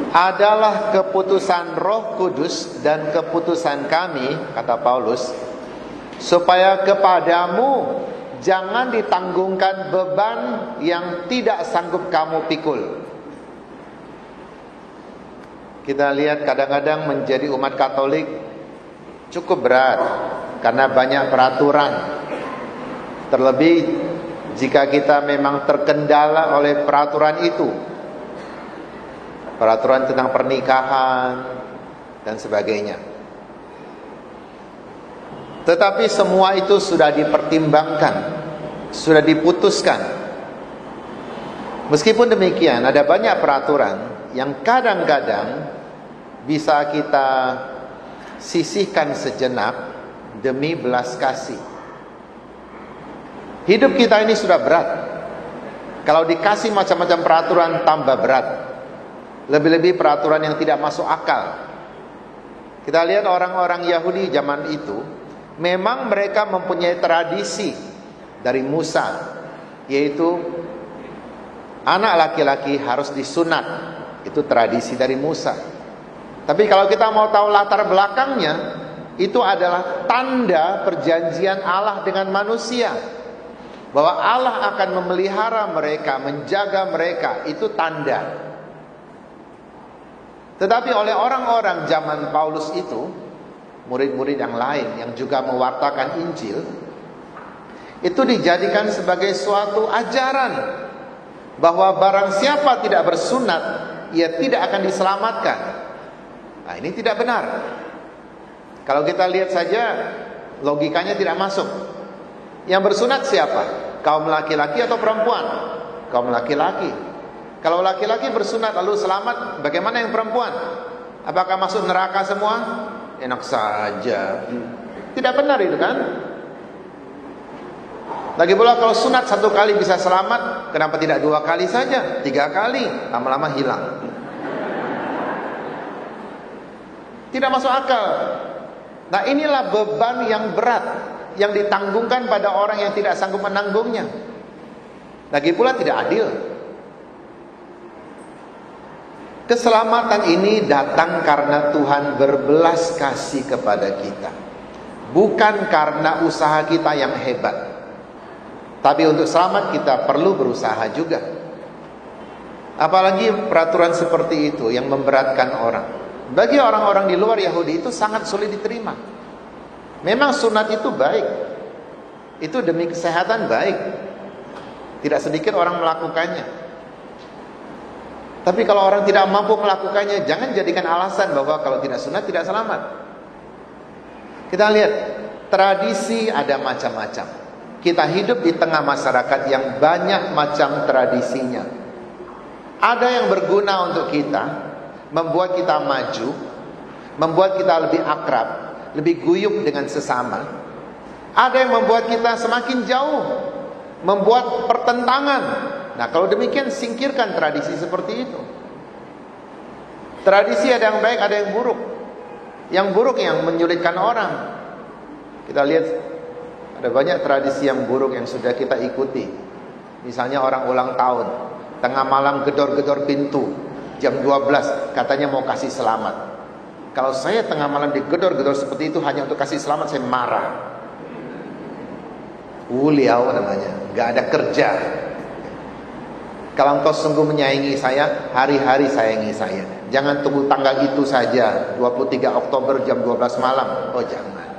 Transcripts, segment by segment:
adalah keputusan Roh Kudus dan keputusan kami, kata Paulus, supaya kepadamu jangan ditanggungkan beban yang tidak sanggup kamu pikul. Kita lihat kadang-kadang menjadi umat Katolik cukup berat karena banyak peraturan. Terlebih jika kita memang terkendala oleh peraturan itu, peraturan tentang pernikahan dan sebagainya. Tetapi semua itu sudah dipertimbangkan, sudah diputuskan. Meskipun demikian, ada banyak peraturan yang kadang-kadang bisa kita sisihkan sejenak demi belas kasih. Hidup kita ini sudah berat. Kalau dikasih macam-macam peraturan tambah berat. Lebih-lebih peraturan yang tidak masuk akal. Kita lihat orang-orang Yahudi zaman itu, memang mereka mempunyai tradisi dari Musa, yaitu anak laki-laki harus disunat. Itu tradisi dari Musa. Tapi kalau kita mau tahu latar belakangnya, itu adalah tanda perjanjian Allah dengan manusia, bahwa Allah akan memelihara mereka, menjaga mereka. Itu tanda. Tetapi oleh orang-orang zaman Paulus itu, murid-murid yang lain yang juga mewartakan Injil, itu dijadikan sebagai suatu ajaran bahwa barang siapa tidak bersunat, ia tidak akan diselamatkan. Nah, ini tidak benar. Kalau kita lihat saja, logikanya tidak masuk. Yang bersunat siapa? Kaum laki-laki atau perempuan? Kaum laki-laki. Kalau laki-laki bersunat lalu selamat, bagaimana yang perempuan? Apakah masuk neraka semua? Enak saja. Tidak benar itu kan? Lagi pula kalau sunat satu kali bisa selamat, kenapa tidak 2 kali saja? 3 kali, lama-lama hilang. Tidak masuk akal. Nah, inilah beban yang berat yang ditanggungkan pada orang yang tidak sanggup menanggungnya. Lagi pula tidak adil. Keselamatan ini datang karena Tuhan berbelas kasih kepada kita, bukan karena usaha kita yang hebat. Tapi untuk selamat kita perlu berusaha juga. Apalagi peraturan seperti itu yang memberatkan orang. Bagi orang-orang di luar Yahudi itu sangat sulit diterima. Memang sunat itu baik, itu demi kesehatan baik. Tidak sedikit orang melakukannya. Tapi kalau orang tidak mampu melakukannya, jangan jadikan alasan bahwa kalau tidak sunat tidak selamat. Kita lihat, tradisi ada macam-macam. Kita hidup di tengah masyarakat yang banyak macam tradisinya. Ada yang berguna untuk kita, membuat kita maju, membuat kita lebih akrab, lebih guyup dengan sesama. Ada yang membuat kita semakin jauh, membuat pertentangan. Nah, kalau demikian singkirkan tradisi seperti itu. Tradisi ada yang baik, ada yang buruk. Yang buruk yang menyulitkan orang. Kita lihat ada banyak tradisi yang buruk yang sudah kita ikuti. Misalnya orang ulang tahun, tengah malam gedor-gedor pintu, jam 12 katanya mau kasih selamat. Kalau saya tengah malam digedor-gedor seperti itu hanya untuk kasih selamat, saya marah. Uliau namanya, gak ada kerja. Kalau engkau sungguh menyayangi saya, hari-hari sayangi saya. Jangan tunggu tanggal itu saja, 23 Oktober jam 12 malam. Oh jangan.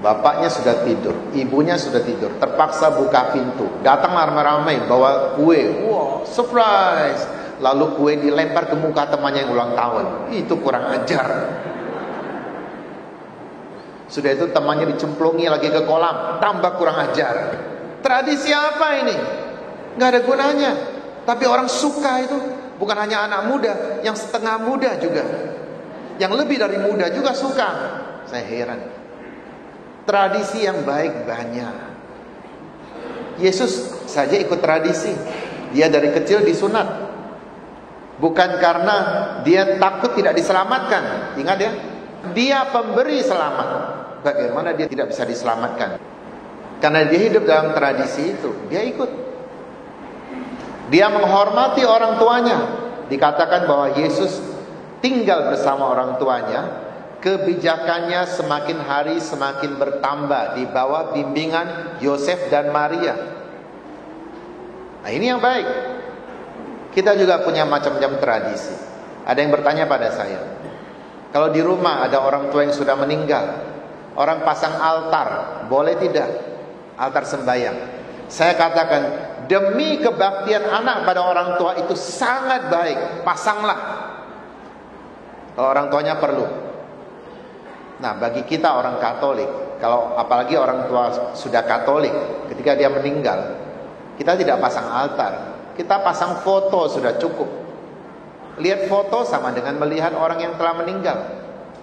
Bapaknya sudah tidur, ibunya sudah tidur, terpaksa buka pintu. Datang ramai-ramai bawa kue. Wow, surprise. Lalu kue dilempar ke muka temannya yang ulang tahun. Itu kurang ajar. Sudah itu temannya dicemplungi lagi ke kolam, tambah kurang ajar. Tradisi apa ini? Gak ada gunanya. Tapi orang suka itu. Bukan hanya anak muda, yang setengah muda juga, yang lebih dari muda juga suka. Saya heran. Tradisi yang baik banyak. Yesus saja ikut tradisi. Dia dari kecil disunat, bukan karena dia takut tidak diselamatkan. Ingat ya, dia pemberi selamat. Bagaimana dia tidak bisa diselamatkan? Karena dia hidup dalam tradisi itu, dia ikut. Dia menghormati orang tuanya. dikatakan bahwa Yesus tinggal bersama orang tuanya, kebijakannya semakin hari semakin bertambah di bawah bimbingan Yosef dan Maria. Nah, ini yang baik. Kita juga punya macam-macam tradisi. Ada yang bertanya pada saya, kalau di rumah ada orang tua yang sudah meninggal, orang pasang altar, boleh tidak? Altar sembahyang. Saya katakan, demi kebaktian anak pada orang tua itu sangat baik, pasanglah. Kalau orang tuanya perlu. Nah, bagi kita orang Katolik, kalau apalagi orang tua sudah Katolik, ketika dia meninggal, kita tidak pasang altar, kita pasang foto sudah cukup. Lihat foto sama dengan melihat orang yang telah meninggal.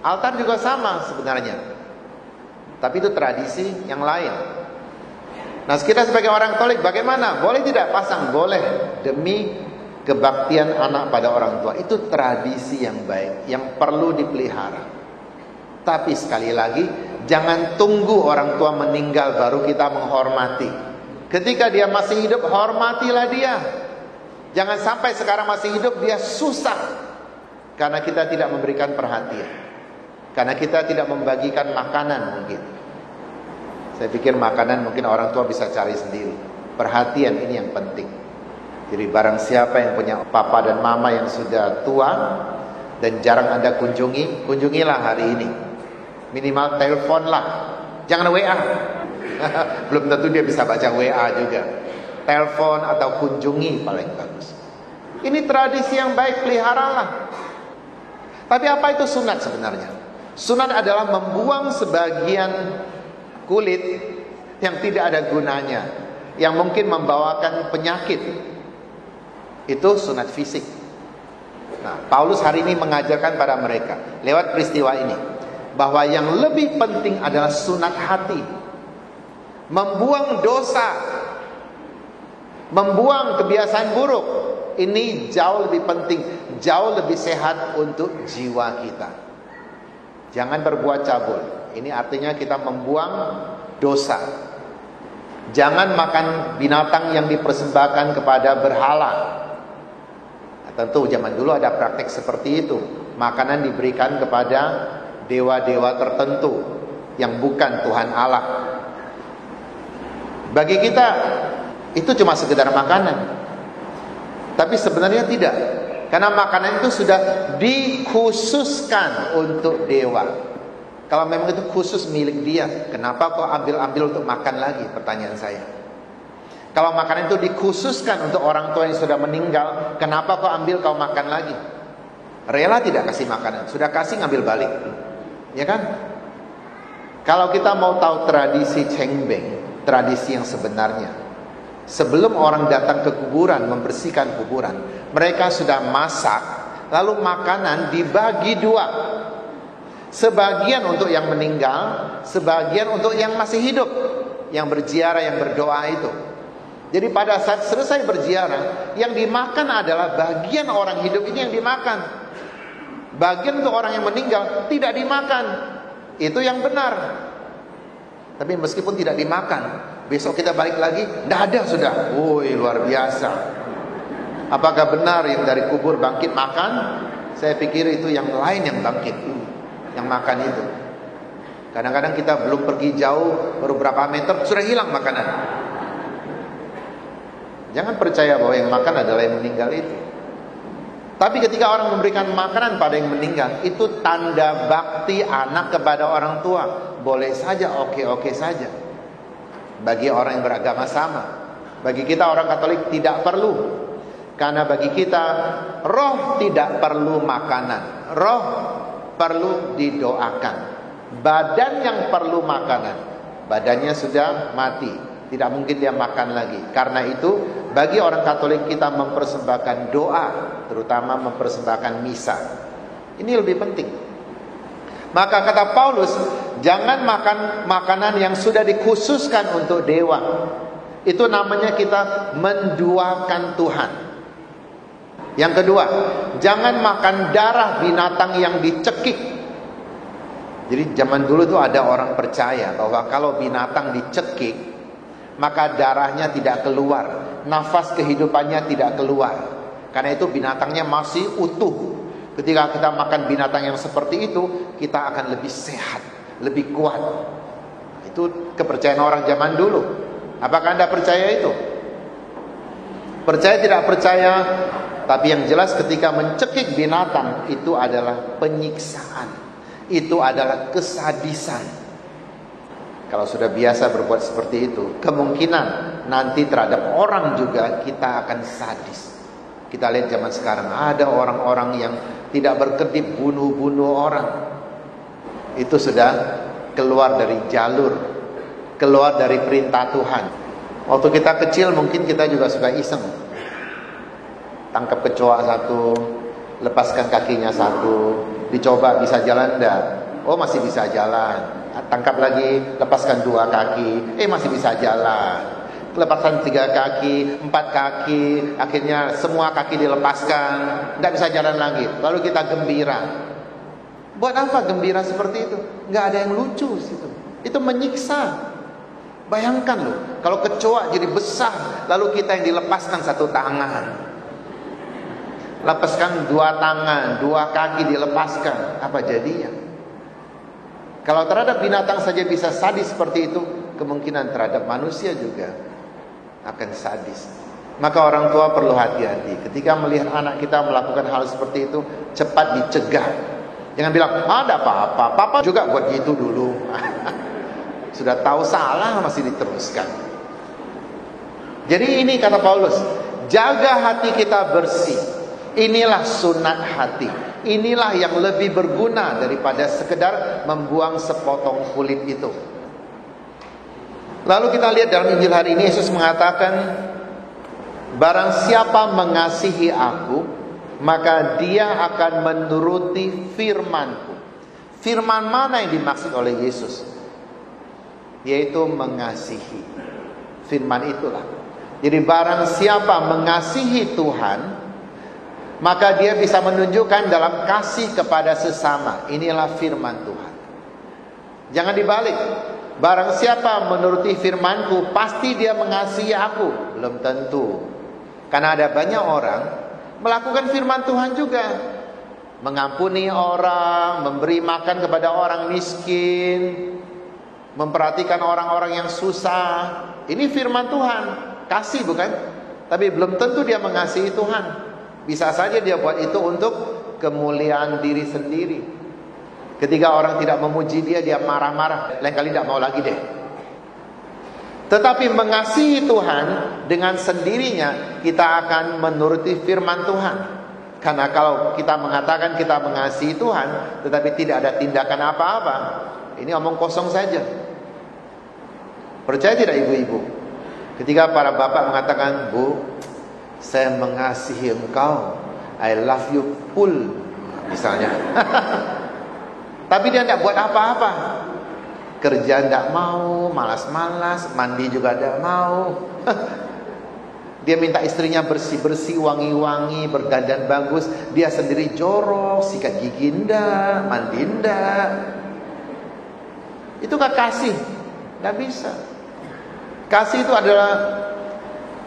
Altar juga sama sebenarnya, tapi itu tradisi yang lain. Nah, kita sebagai orang Katolik bagaimana? Boleh tidak pasang? Boleh, demi kebaktian anak pada orang tua. Itu tradisi yang baik, yang perlu dipelihara. Tapi sekali lagi, jangan tunggu orang tua meninggal baru kita menghormati. Ketika dia masih hidup, hormatilah dia. Jangan sampai sekarang masih hidup dia susah karena kita tidak memberikan perhatian, karena kita tidak membagikan makanan mungkin. Saya pikir makanan mungkin orang tua bisa cari sendiri. Perhatian ini yang penting. Jadi barang siapa yang punya papa dan mama yang sudah tua dan jarang Anda kunjungi, kunjungilah hari ini. Minimal teleponlah, jangan WA. Belum tentu dia bisa baca WA juga. Telepon atau kunjungi paling bagus. Ini tradisi yang baik, peliharalah. Tapi apa itu sunat sebenarnya? Sunat adalah membuang sebagian kulit yang tidak ada gunanya, yang mungkin membawakan penyakit. Itu sunat fisik. Nah, Paulus hari ini mengajarkan pada mereka lewat peristiwa ini bahwa yang lebih penting adalah sunat hati. Membuang dosa, membuang kebiasaan buruk. Ini jauh lebih penting, jauh lebih sehat untuk jiwa kita. Jangan berbuat cabul. Ini artinya kita membuang dosa. Jangan makan binatang yang dipersembahkan kepada berhala. Nah, tentu zaman dulu ada praktek seperti itu. Makanan diberikan kepada dewa-dewa tertentu yang bukan Tuhan Allah. Bagi kita itu cuma sekedar makanan. Tapi sebenarnya tidak. Karena makanan itu sudah dikhususkan untuk dewa. Kalau memang itu khusus milik dia, kenapa kau ambil-ambil untuk makan lagi? Pertanyaan saya. Kalau makanan itu dikhususkan untuk orang tua yang sudah meninggal, kenapa kau ambil kau makan lagi? Rela tidak kasih makanan, sudah kasih ngambil balik. Ya kan? Kalau kita mau tahu tradisi cengbeng, tradisi yang sebenarnya, sebelum orang datang ke kuburan, membersihkan kuburan, mereka sudah masak, lalu makanan dibagi dua. Sebagian untuk yang meninggal, sebagian untuk yang masih hidup, yang berziarah, yang berdoa itu. Jadi pada saat selesai berziarah, yang dimakan adalah bagian orang hidup ini yang dimakan. Bagian untuk orang yang meninggal tidak dimakan. Itu yang benar. Tapi meskipun tidak dimakan, besok kita balik lagi, tidak ada sudah. Woi, luar biasa. Apakah benar yang dari kubur bangkit makan? Saya pikir itu yang lain yang bangkit, yang makan itu. Kadang-kadang kita belum pergi jauh, baru berapa meter sudah hilang makanan. Jangan percaya bahwa yang makan adalah yang meninggal itu. Tapi ketika orang memberikan makanan pada yang meninggal, itu tanda bakti anak kepada orang tua. Boleh saja, oke-oke saja. Bagi orang yang beragama sama. Bagi kita orang Katolik tidak perlu. Karena bagi kita roh tidak perlu makanan. Roh perlu didoakan. Badan yang perlu makanan, badannya sudah mati, tidak mungkin dia makan lagi. Karena itu bagi orang Katolik kita mempersembahkan doa, terutama mempersembahkan misa. Ini lebih penting. Maka kata Paulus, jangan makan makanan yang sudah dikhususkan untuk dewa. Itu namanya kita menduakan Tuhan. Yang kedua, jangan makan darah binatang yang dicekik. Jadi zaman dulu tuh ada orang percaya bahwa kalau binatang dicekik, maka darahnya tidak keluar, nafas kehidupannya tidak keluar. Karena itu binatangnya masih utuh. Ketika kita makan binatang yang seperti itu, kita akan lebih sehat, lebih kuat. Itu kepercayaan orang zaman dulu. Apakah Anda percaya itu? Percaya tidak percaya, tapi yang jelas ketika mencekik binatang itu adalah penyiksaan. Itu adalah kesadisan. Kalau sudah biasa berbuat seperti itu, kemungkinan nanti terhadap orang juga kita akan sadis. Kita lihat zaman sekarang ada orang-orang yang tidak berkedip bunuh-bunuh orang. Itu sudah keluar dari jalur, keluar dari perintah Tuhan. Waktu kita kecil mungkin kita juga suka iseng. Tangkap kecoa satu, lepaskan kakinya satu, dicoba bisa jalan enggak? Oh masih bisa jalan. Tangkap lagi, lepaskan 2 kaki, masih bisa jalan. Lepaskan 3 kaki, 4 kaki, akhirnya semua kaki dilepaskan, enggak bisa jalan lagi. Lalu kita gembira. Buat apa gembira seperti itu? Enggak ada yang lucu situ. Itu menyiksa. Bayangkan loh, kalau kecoa jadi besar, lalu kita yang dilepaskan 1 tangan, lepaskan 2 tangan, 2 kaki dilepaskan, apa jadinya? Kalau terhadap binatang saja bisa sadis seperti itu, kemungkinan terhadap manusia juga akan sadis. Maka orang tua perlu hati-hati ketika melihat anak kita melakukan hal seperti itu, cepat dicegah. Jangan bilang, ada apa-apa, papa juga buat gitu dulu. Sudah tahu salah masih diteruskan. Jadi ini kata Paulus, jaga hati kita bersih. Inilah sunat hati. Inilah yang lebih berguna daripada sekedar membuang sepotong kulit itu. Lalu kita lihat dalam Injil hari ini, Yesus mengatakan, barang siapa mengasihi aku, maka dia akan menuruti firman-Ku. Firman mana yang dimaksud oleh Yesus? Yaitu mengasihi. Firman itulah. Jadi barang siapa mengasihi Tuhan, maka dia bisa menunjukkan dalam kasih kepada sesama. Inilah firman Tuhan. Jangan dibalik. Barang siapa menuruti firman-Ku, pasti dia mengasihi aku. Belum tentu. Karena ada banyak orang melakukan firman Tuhan juga. Mengampuni orang, memberi makan kepada orang miskin, memperhatikan orang-orang yang susah. Ini firman Tuhan. Kasih bukan? Tapi belum tentu dia mengasihi Tuhan. Bisa saja dia buat itu untuk kemuliaan diri sendiri. Ketika orang tidak memuji dia, dia marah-marah. Lain kali tidak mau lagi deh. Tetapi mengasihi Tuhan dengan sendirinya, kita akan menuruti firman Tuhan. Karena kalau kita mengatakan kita mengasihi Tuhan, tetapi tidak ada tindakan apa-apa, ini omong kosong saja. Percaya tidak ibu-ibu? Ketika para bapak mengatakan, Bu, saya mengasihi engkau, I love you full, misalnya. Tapi dia tidak buat apa-apa. Kerja tidak mau, malas-malas, mandi juga tidak mau. Dia minta istrinya bersih-bersih, wangi-wangi, berdandan bagus. Dia sendiri jorok, sikat gigi ndak, mandi ndak. Itu gak kasih? Tidak bisa. Kasih itu adalah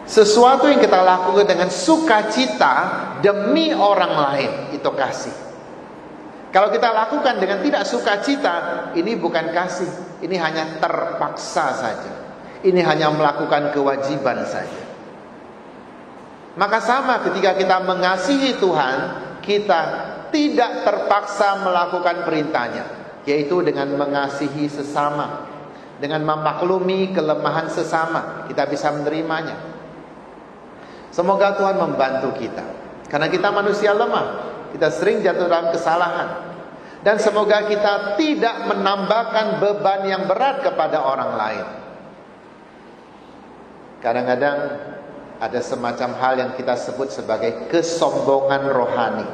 sesuatu yang kita lakukan dengan sukacita demi orang lain. Itu kasih. Kalau kita lakukan dengan tidak sukacita, ini bukan kasih. Ini hanya terpaksa saja. Ini hanya melakukan kewajiban saja. Maka sama ketika kita mengasihi Tuhan, kita tidak terpaksa melakukan perintahnya, yaitu dengan mengasihi sesama, dengan memaklumi kelemahan sesama, kita bisa menerimanya. Semoga Tuhan membantu kita, karena kita manusia lemah, kita sering jatuh dalam kesalahan. Dan semoga kita tidak menambahkan beban yang berat kepada orang lain. Kadang-kadang ada semacam hal yang kita sebut sebagai kesombongan rohani.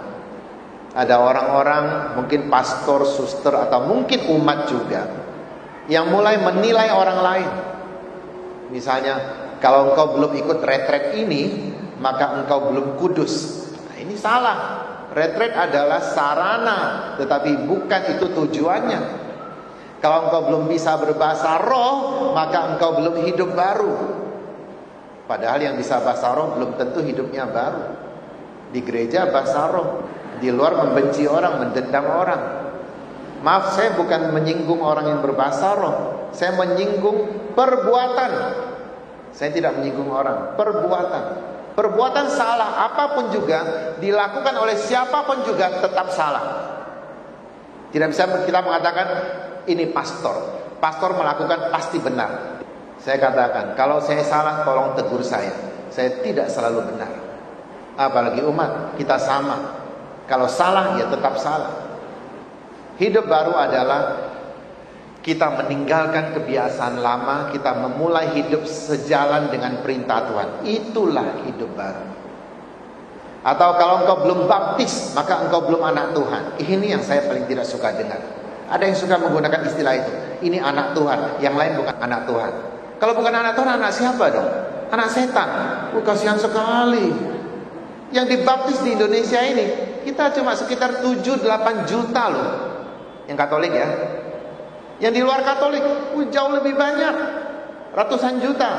Ada orang-orang, mungkin pastor, suster, atau mungkin umat juga, yang mulai menilai orang lain. Misalnya, kalau engkau belum ikut retret ini, maka engkau belum kudus. Nah, ini salah. Retret adalah sarana, tetapi bukan itu tujuannya. Kalau engkau belum bisa berbahasa roh, maka engkau belum hidup baru. Padahal yang bisa bahasa roh belum tentu hidupnya baru. Di gereja bahasa roh, di luar membenci orang, mendendam orang. Maaf, saya bukan menyinggung orang yang berbahasa roh, saya menyinggung perbuatan. Saya tidak menyinggung orang, perbuatan. Perbuatan salah apapun juga, dilakukan oleh siapapun juga tetap salah. Tidak bisa kita mengatakan ini pastor melakukan pasti benar. Saya katakan, kalau saya salah tolong tegur saya tidak selalu benar. Apalagi umat, kita sama. Kalau salah ya tetap salah. Hidup baru adalah kita meninggalkan kebiasaan lama, kita memulai hidup sejalan dengan perintah Tuhan. Itulah hidup baru. Atau kalau engkau belum baptis, maka engkau belum anak Tuhan. Ini yang saya paling tidak suka dengar. Ada yang suka menggunakan istilah itu. Ini anak Tuhan, yang lain bukan anak Tuhan. Kalau bukan anak Tuhan, anak siapa dong? Anak setan. Kasihan sekali. Yang dibaptis di Indonesia ini, kita cuma sekitar 7-8 juta loh. Yang Katolik ya. Yang di luar Katolik jauh lebih banyak, ratusan juta.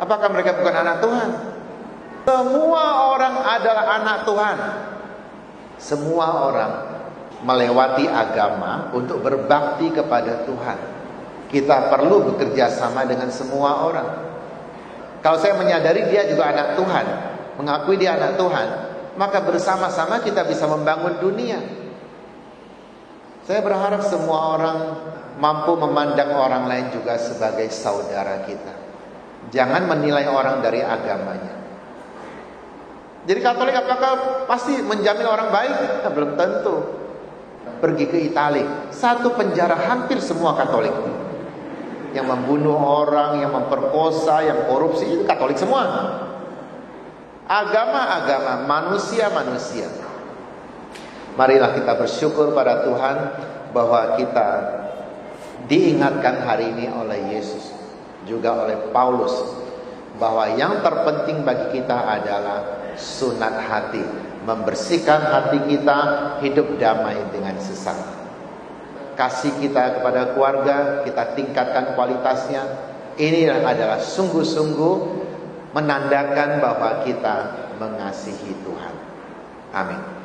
Apakah mereka bukan anak Tuhan? Semua orang adalah anak Tuhan. Semua orang melewati agama untuk berbakti kepada Tuhan. Kita perlu bekerja sama dengan semua orang. Kalau saya menyadari dia juga anak Tuhan, mengakui dia anak Tuhan, maka bersama-sama kita bisa membangun dunia. Saya berharap semua orang mampu memandang orang lain juga sebagai saudara kita. Jangan menilai orang dari agamanya. Jadi Katolik apakah pasti menjamin orang baik? Nah, belum tentu. Pergi ke Italia, satu penjara hampir semua Katolik. Yang membunuh orang, yang memperkosa, yang korupsi, itu Katolik semua. Agama-agama, manusia-manusia. Marilah kita bersyukur pada Tuhan bahwa kita diingatkan hari ini oleh Yesus, juga oleh Paulus, bahwa yang terpenting bagi kita adalah sunat hati, membersihkan hati kita, hidup damai dengan sesama. Kasih kita kepada keluarga, kita tingkatkan kualitasnya. Ini adalah sungguh-sungguh menandakan bahwa kita mengasihi Tuhan. Amin.